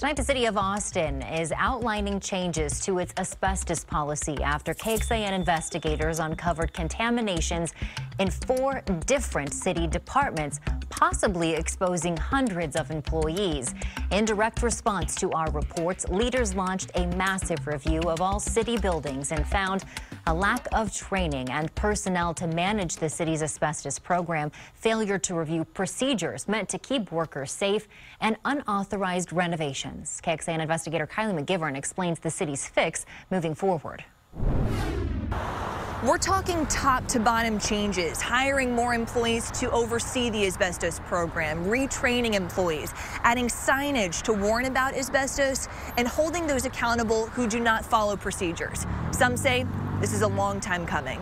Tonight, the city of Austin is outlining changes to its asbestos policy after KXAN investigators uncovered contaminations in 4 different city departments, possibly exposing hundreds of employees. In direct response to our reports, leaders launched a massive review of all city buildings and found a lack of training and personnel to manage the city's asbestos program, failure to review procedures meant to keep workers safe, and unauthorized renovations. KXAN investigator Kylie McGivern explains the city's fix moving forward. We're talking top to bottom changes, hiring more employees to oversee the asbestos program, retraining employees, adding signage to warn about asbestos, and holding those accountable who do not follow procedures. Some say this is a long time coming.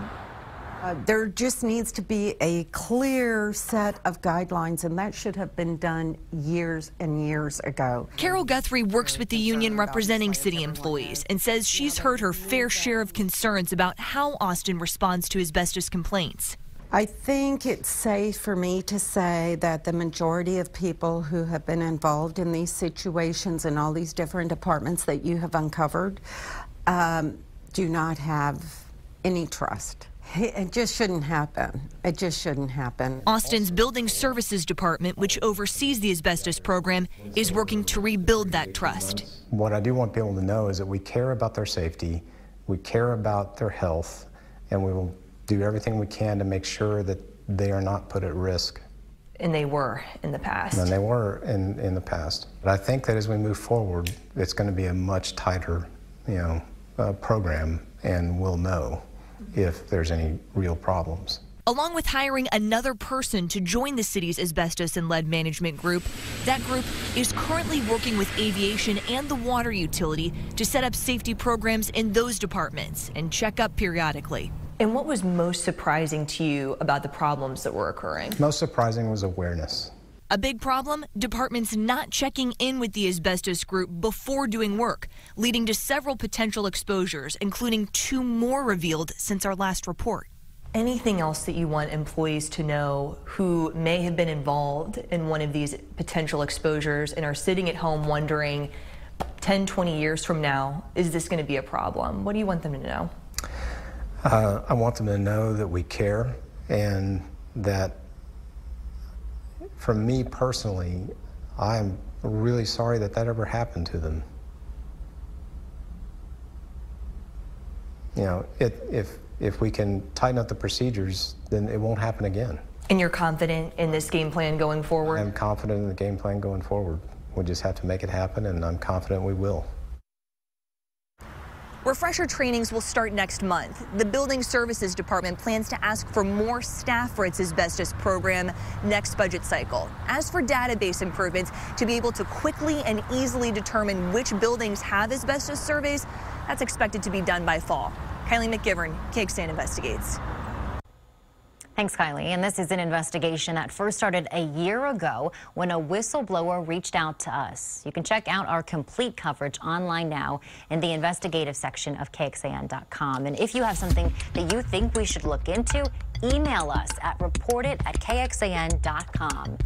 There just needs to be a clear set of guidelines, and that should have been done years and years ago. Carol Guthrie works with the union representing city employees and says she's heard her fair share of concerns about how Austin responds to asbestos complaints. I think it's safe for me to say that the majority of people who have been involved in these situations in all these different departments that you have uncovered do not have any trust. It just shouldn't happen. It just shouldn't happen. Austin's Building Services Department, which oversees the asbestos program, is working to rebuild that trust. What I do want people to know is that we care about their safety, we care about their health, and we will do everything we can to make sure that they are not put at risk. And they were in the past. And they were in the past. But I think that as we move forward, it's going to be a much tighter, program, and we'll know if there's any real problems. Along with hiring another person to join the city's asbestos and lead management group, that group is currently working with aviation and the water utility to set up safety programs in those departments and check up periodically. And what was most surprising to you about the problems that were occurring? Most surprising was awareness. A big problem? Departments not checking in with the asbestos group before doing work, leading to several potential exposures, including 2 more revealed since our last report. Anything else that you want employees to know who may have been involved in one of these potential exposures and are sitting at home wondering 10, 20 years from now, is this going to be a problem? What do you want them to know? I want them to know that we care, and that for me personally, I'm really sorry that ever happened to them. If we can tighten up the procedures, then it won't happen again. And you're confident in this game plan going forward? I'm confident in the game plan going forward. We just have to make it happen, and I'm confident we will. Refresher trainings will start next month. The Building Services Department plans to ask for more staff for its asbestos program next budget cycle. As for database improvements, to be able to quickly and easily determine which buildings have asbestos surveys, that's expected to be done by fall. Kylie McGivern, KXAN Investigates. Thanks, Kylie. And this is an investigation that first started a year ago when a whistleblower reached out to us. You can check out our complete coverage online now in the investigative section of KXAN.com. And if you have something that you think we should look into, email us at report@KXAN.com.